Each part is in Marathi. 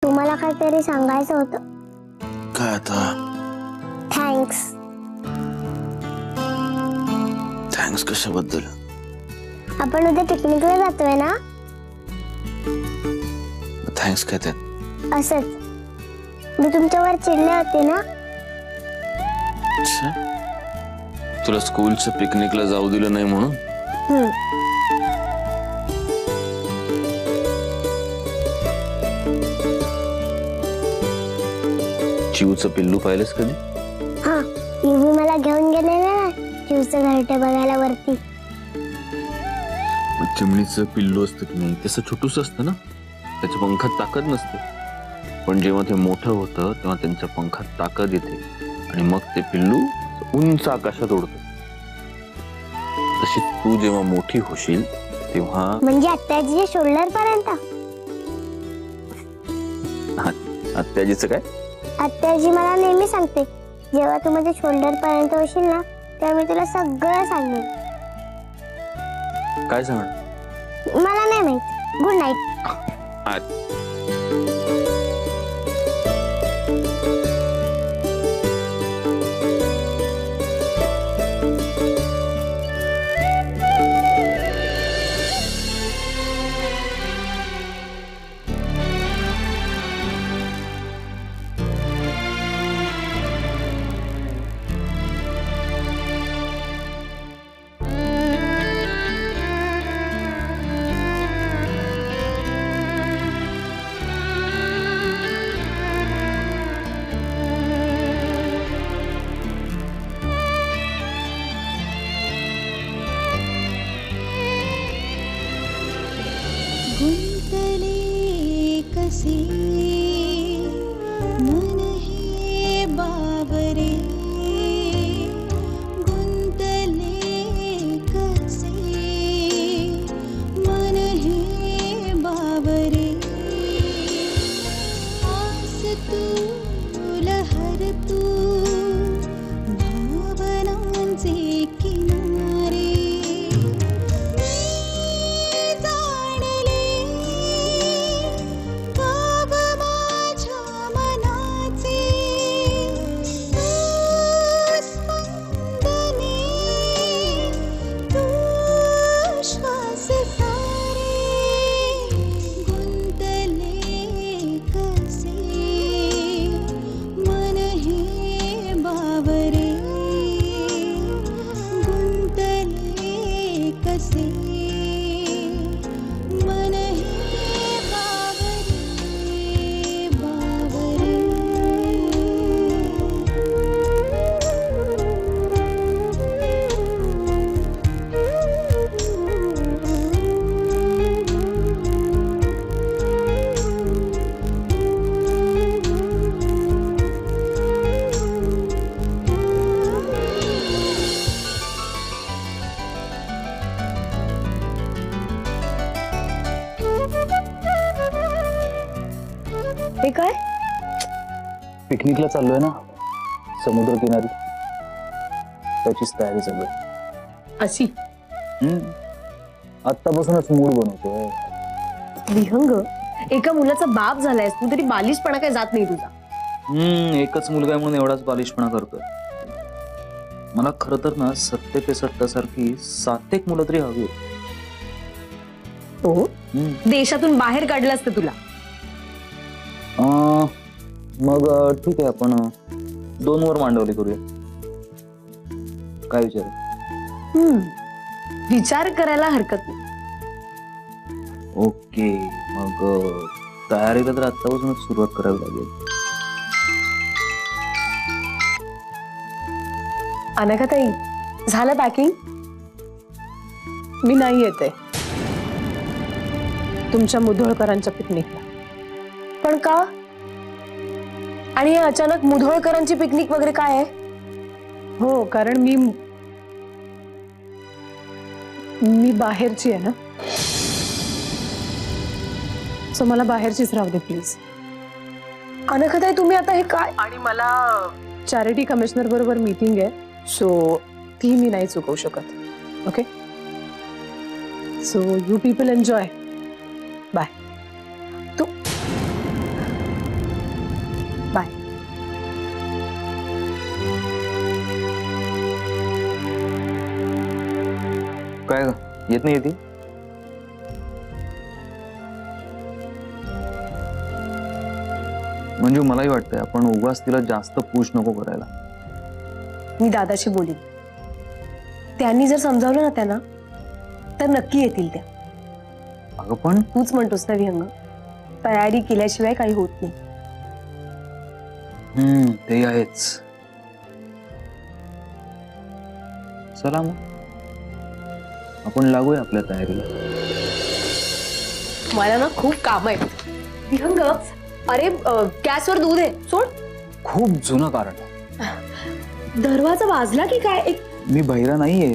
तुम्हाला काहीतरी सांगायचं होतं. काय आता? थँक्स. थँक्स कशाबद्दल? आपण उद्या पिकनिकला जातोय ना. थँक्स काय त्यात? असंच मी तुमच्यावर चिडले होते ना. अच्छा, तुला स्कूलच्या पिकनिकला जाऊ दिलं नाही म्हणून? चिवचं पिल्लू पाहिलंस कधी? हा, युवी मला घेऊन गेलेला ना चिवचं घरटे बघायला वरती. चिमणीचं पिल्लू असतं की नाही तसं छोटूस असतं ना, त्याच्या पंखात ताकद नसते, पण जेव्हा ते मोठं होतं तेव्हा त्यांच्या पंखात ताकद येते आणि मग ते पिल्लू उंच आकाशात उडतं. तशी तू जेव्हा मोठी होशील तेव्हा म्हणजे आत्याजीच्या शोल्डर पर्यंत. आत्याजीचं काय? आत्याजी मला नेहमी सांगते जेव्हा तू माझ्या शोल्डर पर्यंत होशील ना तेव्हा मी तुला सगळं सांगेन. काय सांगणार? मला नाही माहित. Good night. गुंतले कसे मन हे बावरे, गुंतले कसे मन हे बावरे, आस तू लहर तू भावनांचे किनारे, हे काय? पिकनिकला चाललोय ना समुद्र किनारी, त्याचीच तयारी चालू आहे. अशी आत्तापासूनच मूड बनवतोय. विहंग, एका मुलाचा बाप झालायस तू तरी बालिशपणा काय जात नाही तुझा. एकच मुलगा आहे म्हणून एवढाच बालिशपणा करतोय. मला खरं तर ना सत्य पे सत्ता सारखी 7 एक मुलं तरी हवी. हो, देशातून बाहेर काढलं असतं तुला. मग ठीक आहे, आपण 2 वर मांडवली करूया. काय विचार? विचार करायला हरकत नाही. ओके, मग तयारीला तर आत्तापासूनच सुरुवात करावी लागेल. अनघाताई, झालं पॅकिंग? मी नाही येते तुमच्या मुधोळकरांच्या पिकनिकला. पण का? आणि हे अचानक मुधोळकरांची पिकनिक वगैरे काय आहे? हो, कारण मी बाहेरची आहे ना, सो मला बाहेरचीच राहू दे प्लीज. अनघाताई, तुम्ही आता हे काय? आणि मला चॅरिटी कमिशनर बरोबर मीटिंग आहे, सो ती मी नाही चुकवू शकत. Okay, so you people enjoy. Bye. काय ग येत नाही ती? म्हणजे मलाही वाटतंय आपण उगाच तिला जास्त पुश नको करायला. मी दादाशी बोलीन. त्यांनी जर समजावलं ना त्यांना तर नक्की येतील त्या. अगं पण तूच म्हणतोस ना विहंग, तयारी केल्याशिवाय काही होत नाही. ते आहेच. चला मग आपण लागूया आपल्या तयारीला. मला ना खूप काम आहे विहंग. अरे गॅसवर दूध आहे, सोड. खूप जुनं कारण आहे. दरवाजा वाजला की काय? एक मी बहिरा नाहीये.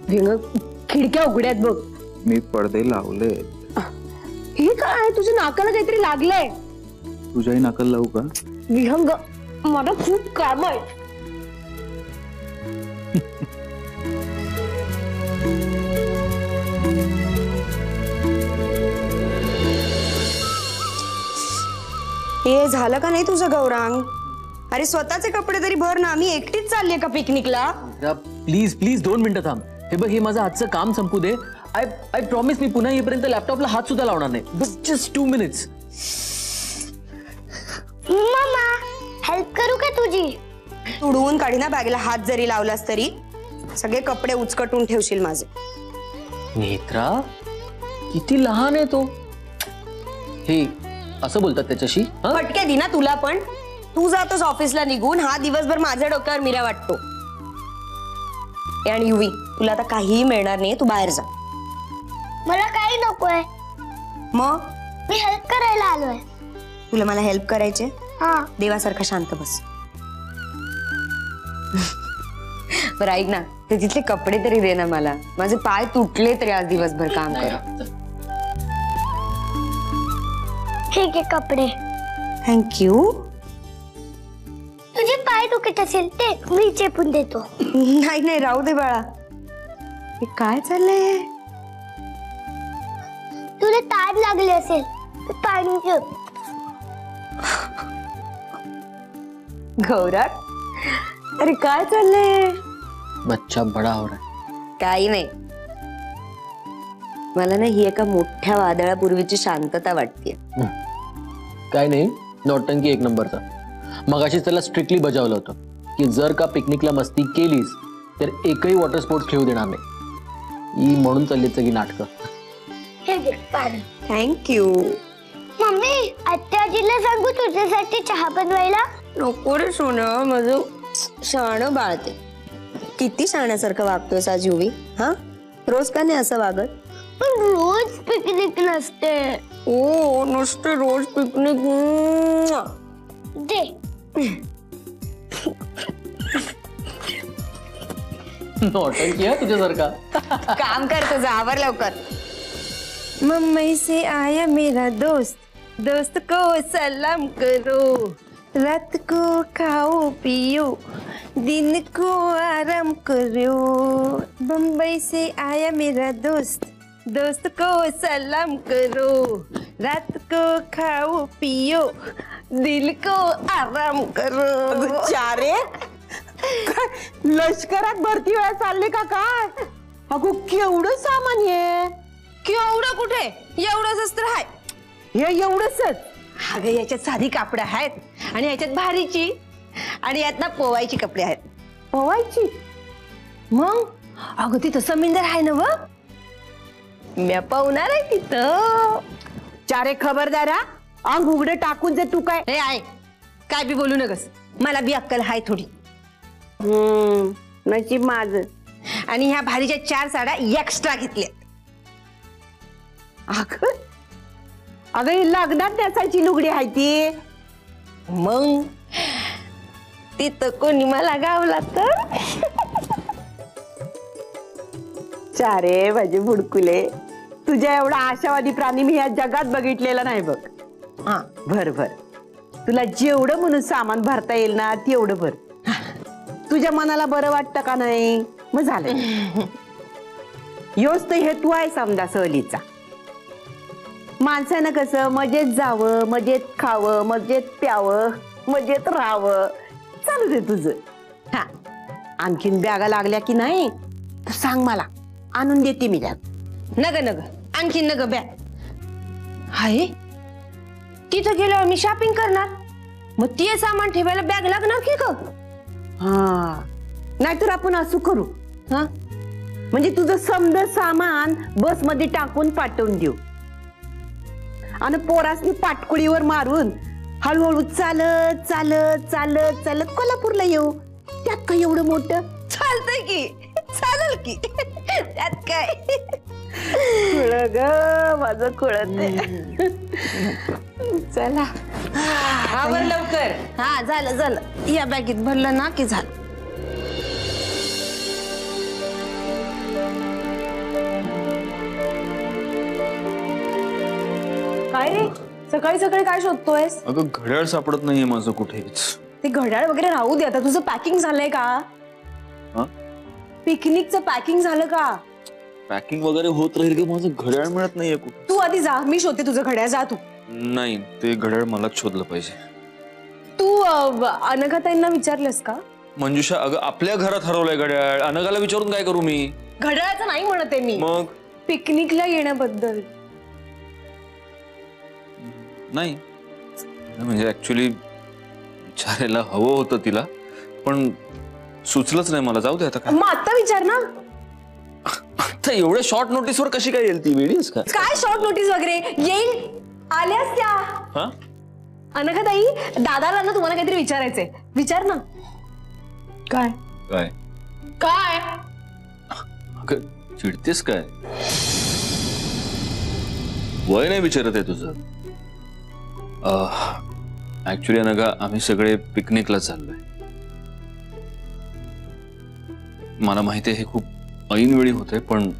विहंग, खिडक्या उघड्यात बघ. मी पडदे लावले. हे काय, तुझ्या नाकाला काहीतरी लागलंय. तुझ्याही नाकाला लावू का? विहंग, मला खूप काम आहे. हे झालं का नाही तुझं गौरांग? अरे स्वतःचे कपडे तरी भर ना. मी एकटीच चालली का पिकनिकला? प्लीज प्लीज 2 मिनिटं थांब. हे बघ, हे माझं आजचं काम संपू दे. आय प्रॉमिस, मी पुन्हा येईपर्यंत लॅपटॉपला हात सुद्धा लावणार नाही. Just 2 minutes. मम्मा, हेल्प करू का तुझी? तुडवून काढी ना बॅगला हात जरी लावलास तरी. सगळे कपडे उचकटून ठेवशील माझे. नेत्रा, किती लहान आहे तो. हे असं बोलतात त्याच्याशी? हं? फटके दि ना तुला पण. तू जातोस ऑफिसला निघून, हा दिवसभर माझ्या डोक्यावर मिरा वाटतो. आणि युवी, तुला आता काहीही मिळणार नाही, तू बाहेर जा. मला काही नकोय, मग मी हेल्प करायला आलोय. तुला मला हेल्प करायचे? हा. देवासारखा शांत बस. बरं ऐक ना, ते तिथले कपडे तरी दे ना मला. माझे पाय तुटले तरी आज दिवसभर काम कर. ठीक आहे, कपडे. थँक्यू. तुझे पाय दुखत असेल ते मी चेपून देतो. नाही नाही, राहू दे बाळा. हे काय चाललंय? तुला ताड लागले असेल तर पाणी चेप. गौरांग, अरे काय चाललंय? बच्चा बडा हो रहा है. काही नाही. मला ना ही एका मोठ्या वादळापूर्वीची शांतता वाटते. काय नाही, नौटंकी 1 नंबरचा. मगाशी त्याला स्ट्रिक्टली बजावलं होतं की जर का पिकनिकला मस्ती केलीस तर एकही वॉटर स्पोर्ट्स खेळू देणार नाही. ही म्हणून चालली सगळी नाटकं. हे घे पाणी. थँक्यू. मम्मी, आत्याजीला सांगू तुझ्यासाठी चहा बनवायला? नको रे सोनं, माझं शाणं बाळते. किती शाण्यासारखं वागतोस आज युवी? हा, रोज का नाही असं वागत? पण रोज पिकनिक नसते. ओ नुसते रोज पिकनिक. दे. नौटंकी आहे तुझ्यासारखा. काम कर तुझं, आवर लवकर. मुंबई से आया मेरा दोस्त, दोस्त को सलाम करो. रात को खाओ पियो, दिन को आराम करो. मुंबई से आया मेरा दोस्त, दोस्त को सलाम करो. रात को खाओ पियो, दिल को आराम करो. चारे लष्करात भरती वेळा चालले का काय? अगो केवढं सामान आहे. केवढं कुठे, एवढंच अस्त्र आहे. हे एवढंच. अगं याच्यात साधी कापड आहेत आणि याच्यात भारीची आणि यात ना पोवायची कपडे आहेत. पोवायची? मग अगं तिथं समिंदर आहे ना. व मी पाहुणार आहे तिथं. चारे खबरदार हा, अंग उघडे टाकून जे तू काय. हे आहे काय बी बोलू नकस. मला बी अक्कल हाय थोडी. नशीब माझं. आणि ह्या भारीच्या 4 साड्या एक्स्ट्रा घेतल्या. अगं ही लग्नात नेसायची लुगडी आहे ती. मग तिथं कोणी मला गावला तर. चारे माझे बुडकुले, तुझ्या एवढा आशावादी प्राणी मी या जगात बघितलेला नाही बघ. हा, भर भर. तुला जेवढं म्हणून सामान भरता येईल ना तेवढं भर. तुझ्या मनाला बरं वाटतं का नाही? मग झालं. योच तर हेतू आहे समजा सहलीचा. माणसानं कसं मजेत जावं, मजेत खावं, मजेत प्यावं, मजेत राहावं. चालू दे तुझं. हा, आणखीन बॅगा लागल्या की नाही तू सांग मला, आणून देते मी नग नग आणखी नग बॅग हाय तिथं गेल्यावर मी शॉपिंग करणार मग ते सामान ठेवायला बॅग लागणार की ग हा नाहीतर आपण असं करू हा म्हणजे तुझं समजा सामान बस मध्ये टाकून पाठवून देऊ आणि पोरासनी पाटकुळीवर मारून हळूहळू चालत चालत चालत चालत कोल्हापूरला येऊ त्यात काय एवढं मोठं चालतंय की चालेल की त्यात काय खुळ ग माझं खुळत चला आवर लवकर हा झालं झालं या बॅगेत भरलं ना की झालं काय रे सकाळी सकाळी काय शोधतोयस? अगं घड्याळ सापडत नाहीये माझं कुठेच. ते घड्याळ वगैरे राहू दे आता तुझं पॅकिंग झालंय का? हा? पिकनिकचं पॅकिंग झालं का? पॅकिंग वगैरे होत राहील की माझं घड्याळ मिळत नाहीये कुठे. तू आधी जा मी शोधते तुझं घड्याळ जा तू. नाही ते घड्याळ मलाच शोधलं पाहिजे. तू अनघाताईंना विचारलंस का? मंजुषा अगं आपल्या घरात हरवलंय घड्याळ. अनघाला विचारून काय करू मी? घड्याळाचं नाही म्हणते मी. मग पिकनिकला येण्याबद्दल. नाही म्हणजे ऍक्च्युली विचारायला हवं होतं तिला पण सुचलंच नाही मला. जाऊ दे आता. काय मग आता विचार ना. आता एवढ्या शॉर्ट नोटीसवर कशी काय येईल ती वेळीच का? काय शॉर्ट नोटीस वगैरे येईल आल्यास त्या. हा अनघाताई दादाला ना तुम्हाला काहीतरी विचारायचंय. विचार ना. काय काय काय अगं चिडतेस काय? वय नाही विचारत आहे तुझं. ऍक्च्युली अनघा आम्ही सगळे पिकनिकला चाललोय. मला माहिती आहे हे खूप ऐनवेळी होतंय पण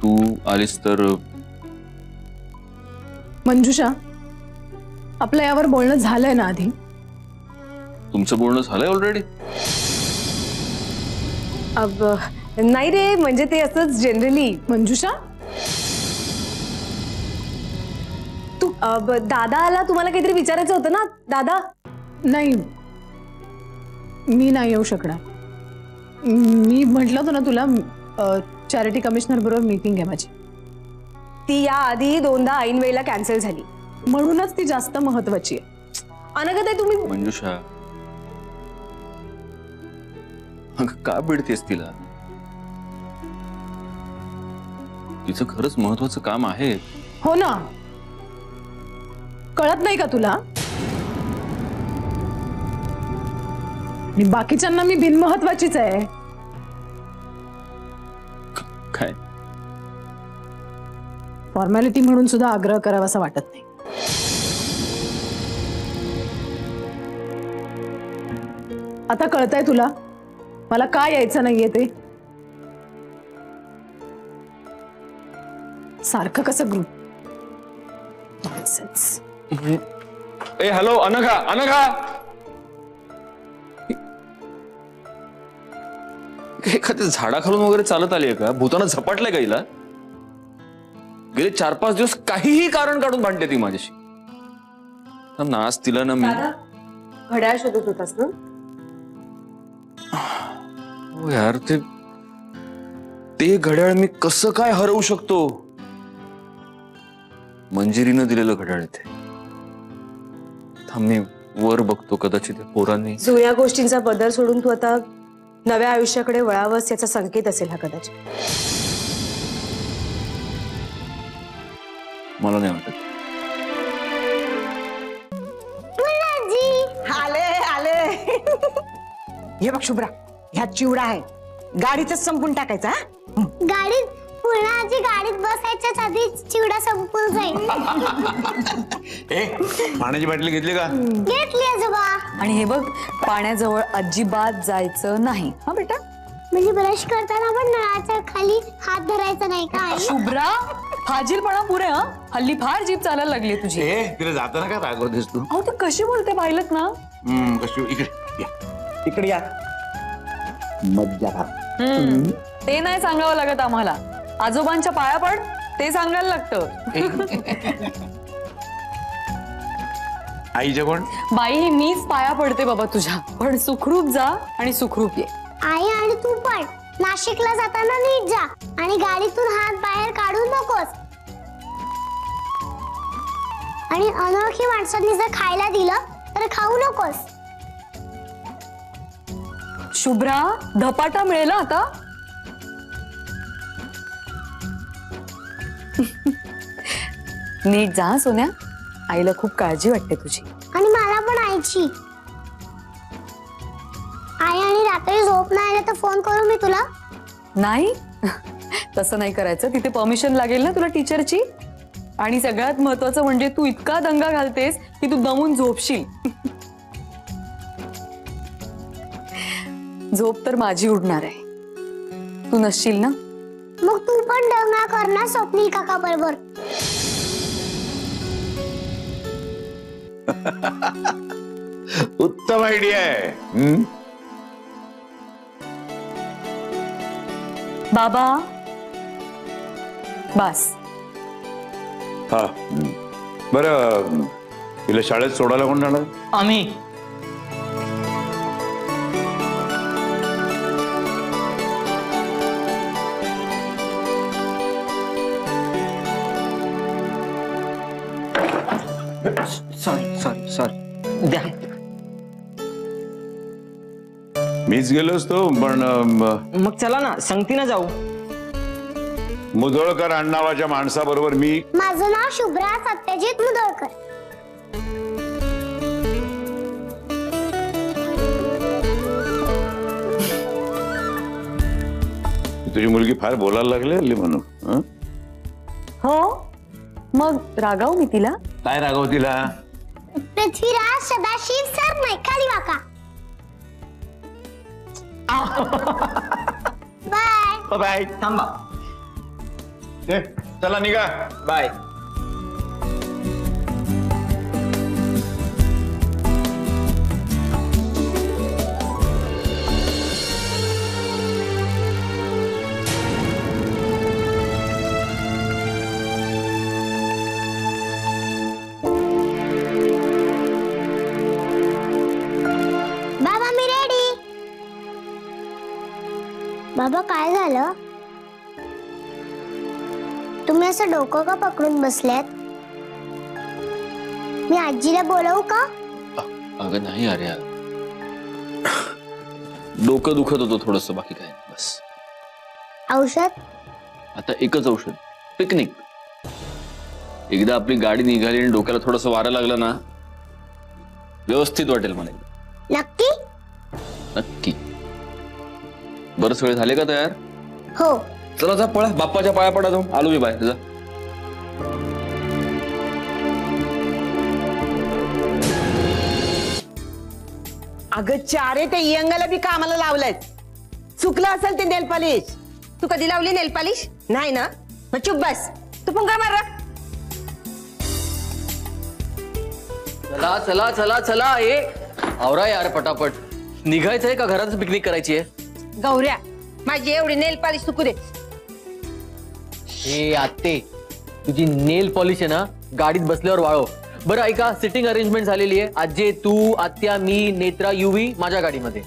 तू आलीस तर. मंजुषा आपलं यावर बोलणं झालंय ना आधी? तुमचं बोलणं झालंय ऑलरेडी? अब नाही रे म्हणजे ते असंच जनरली. मंजुषा तू दादाला तुम्हाला काहीतरी विचारायचं होतं ना. दादा नाही मी नाही येऊ शकणार. मी म्हटलं होतं ना तुला चॅरिटी कमिशनर बरोबर मीटिंग आहे माझी. ती या आधी दोनदा ऐन वेळेला कॅन्सल झाली म्हणूनच ती जास्त महत्वाची आहे. अनघाताई तुम्ही. मंजुषा अगं का बिडतेस तिला? तिचं खरंच महत्वाचं काम आहे. हो ना कळत नाही का तुला? आणि बाकीच्यांना मी बिनमहत्वाचीच आहे. काय फॉर्मॅलिटी म्हणून सुद्धा आग्रह करावा असं वाटत नाही. आता कळतंय तुला मला काय यायचं नाहीये ते? सारखं कसं ग्रुप. ए हॅलो अनघा अनघा. एखाद्या झाडाखालून वगैरे चालत आली आहे का? भूतानं झपाटलंय का हिला? गेले 4-5 दिवस काहीही कारण काढून भांडते ती माझ्याशी. नाच तिला ना मी. घड्याळ शोधत होतास ना? हो यार ते घड्याळ मी कसं काय हरवू शकतो? मंजिरीनं दिलेलं घड्याळ इथे. थांब मी वर बघतो. कदाचित पोरांनी जुन्या गोष्टींचा बदल सोडून तू आता नव्या आयुष्याकडे वळावंस याचा संकेत असेल हा कदाचित. मला नाही वाटत. आले आले हे बघ शुभ्रा ह्या चिवडा आहे गाडीतच संपून टाकायचा. गाडीत पूर्णाची गाडीत बसायच्याच आधी चिवडा संपून जाईल. पाण्याची बाटली घेतली का? घेतली आजोबा. आणि हे बघ पाण्याजवळ अजिबात जायचं नाही हा बेटा. म्हणजे ब्रश करताना पण नळाच्या खाली हात धरायचा नाही का आई? शुभ्रा फाजीलपणा पुरे हा. हल्ली फार जीभ चालायला लागली तुझी. तिला जाताना काय रागवतेस तू? अहो तू कशी बोलते पाहिलंच ना. कशी इकडे या मज्जा कर. ते नाही सांगावं लागत आम्हाला. आजोबांच्या पाया पड ते सांगायला लागतं. आईच्या कोण? बाई मीच पाया पडते बाबा तुझ्या. पण सुखरूप जा आणि सुखरूप ये. आई आणि तू पण नाशिकला जाताना नीट जा आणि गाडीतून हात बाहेर काढू नकोस. आणि अनोळखी माणसांनी जर खायला दिलं तर खाऊ नकोस. शुभ्रा, धपाटा मिळेल ना आता? नीट जा हं, सोन्या. आईला खूप काळजी वाटते तुझी. आणि मला पण आईची. आई आणि रात्री झोप नाही आली तर फोन करू मी तुला? नाही तसं नाही करायचं. तिथे परमिशन लागेल ना तुला टीचरची. आणि सगळ्यात महत्वाचं म्हणजे तू इतका दंगा घालतेस की तू दमून झोपशील. झोप तर माझी उडणार आहे, तू नसशील ना. मग तू पण दंगा कर ना स्वप्नील काका बरोबर. उत्तम आयडिया आहे. बाबा बस. हा बरं, तिला शाळेत सोडायला कोण जाणार? आम्ही. सॉरी द्या. मीच गेलो असतो पण मग चला ना, संगती ना जाऊ. मुधोळकर नावाच्या माणसाबरोबर मी. माझं नाव शुभ्रा सत्यजित मुधोळकर. तुझी मुलगी फार बोलायला लागली हल्ली म्हणून. हं? हो मग रागावू मी तिला? काय रागव तिला? पृथ्वीराज सदाशिव सर नाही खाली वाका. बाय. बाय. थांबा. चला निघा. बाय. बाबा मी रेडी. बाबा काय झालं? तुम्ही असं डोकं का पकडून बसल्यात? मी आजीला बोलवू का? अगं नाही अरे, डोकं दुखत होतं थोडस, बाकी काय बस. औषध? आता एकच औषध, पिकनिक. एकदा आपली गाडी निघाली आणि डोक्याला थोडस वारं लागलं ना, व्यवस्थित वाटेल मला. नक्की? नक्की. बरंच वेळ झाले का तयार? हो. चला जा पळा, बाप्पाच्या पाया पडा जाऊन. आलो मी बाहेर. जा. अगं चारे ते यंगाला बी कामाला लावलंय. चुकलं असेल ते नेल पॉलिश. तू कधी लावली नेल पॉलिश? नाही ना, मग चुप बस. तू पण काय मार. चला चला चला चला. ए आवरा यार पटापट. निघायचंय का घरातच पिकनिक करायची आहे? गौऱ्या, माझी एवढी नेल पॉलिश चुकू दे. हे आत्ते, तुझी नेल पॉलिश आहे ना गाडीत बसल्यावर वाळव. बरं ऐका, सिटिंग अरेंजमेंट झालेली आहे. आजे, तू, आत्या, मी, नेत्रा, युवी माझ्या गाडीमध्ये.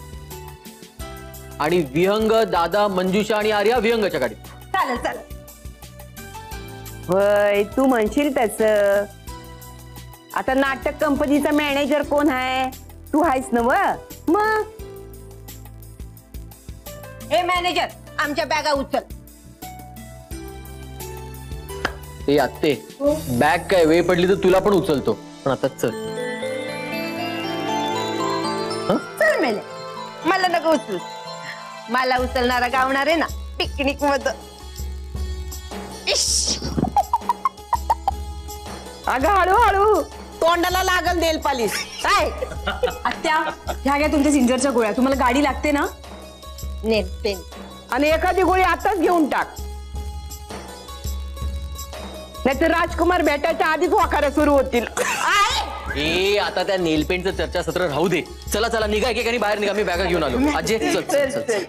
आणि विहंग, दादा, मंजुषा आणि आर्या विहंगच्या गाडीत. चालेल चालेल. होय, तू म्हणशील तस. आता नाटक कंपनीचा मॅनेजर कोण आहे? तू आहेस ना व? मग हे मॅनेजर, आमच्या बॅगा उचल. ते आत्ते, बॅग काय वेळ पडली तर तुला पण उचलतो, पण आता चल. चल मेले, मला नको उचल. मला उचलणारा गावणार आहे ना पिकनिक मध्ये. अगं हळूहळू, तोंडाला लागल नेल पॉलिश. काय आत्या, ह्या घ्या तुमच्या सिंजरच्या गोळ्या. तुम्हाला गाडी लागते ना? नेल पेन. आणि एखादी गोळी आताच घेऊन टाक, नाहीतर राजकुमार भेटायच्या आधीच वाखाऱ्या सुरू होतील. ए आता त्या नेल पेंटचं चर्चासत्र राहू दे. चला चला निघा, एकेकाने बाहेर निघा. मी बॅगा घेऊन आलो. आजे चल चल चल.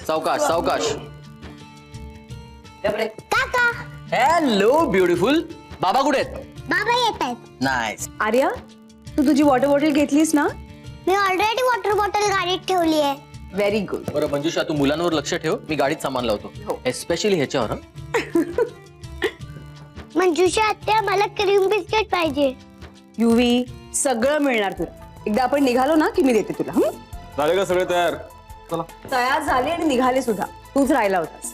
सावकाश सावकाश. काका. Hello beautiful. बाबा कुठे आहेत? बाबा येत आहेत. नाईस. आर्या, तू तुझी वॉटर बॉटल घेतलीस ना? मी ऑलरेडी वॉटर बॉटल गाडीत ठेवली आहे. Very good. बरं मंजुषा, तू मुलांवर लक्ष ठेव, मी गाडीत सामान लावतो, एस्पेशली ह्याच्यावर. हं? मंजुषा आत्या, मला क्रीम बिस्किट पाहिजे. युवी, सगळं मिळणार तुला. एकदा आपण निघालो ना की मी देते तुला. झाले का सगळे तयार? तयार झाले आणि निघाले सुद्धा. तूच राहिला होतास.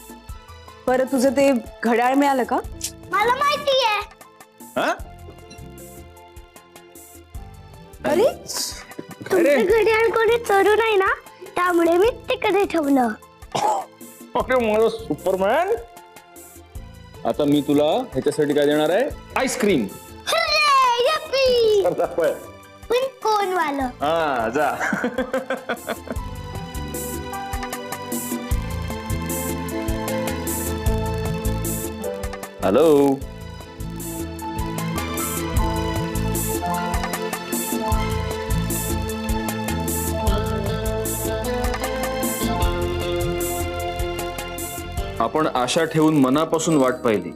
बरं, तुझं ते घड्याळ मिळालं का? मला माहिती आहे. अरे तुमचं घड्याळ कोणी चोरू नाही ना, त्यामुळे मी तिकडे ठेवलं. अरे माझा सुपरमॅन. आता मी तुला ह्याच्यासाठी काय देणार आहे? आईस्क्रीम. Hurray, Yuppie. पण कोण वालं? हा, जा. हॅलो. आपण आशा ठेवून मनापासून वाट पाहिली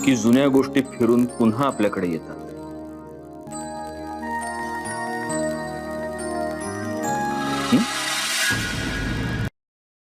की जुन्या गोष्टी फिरून पुन्हा आपल्याकडे येतात.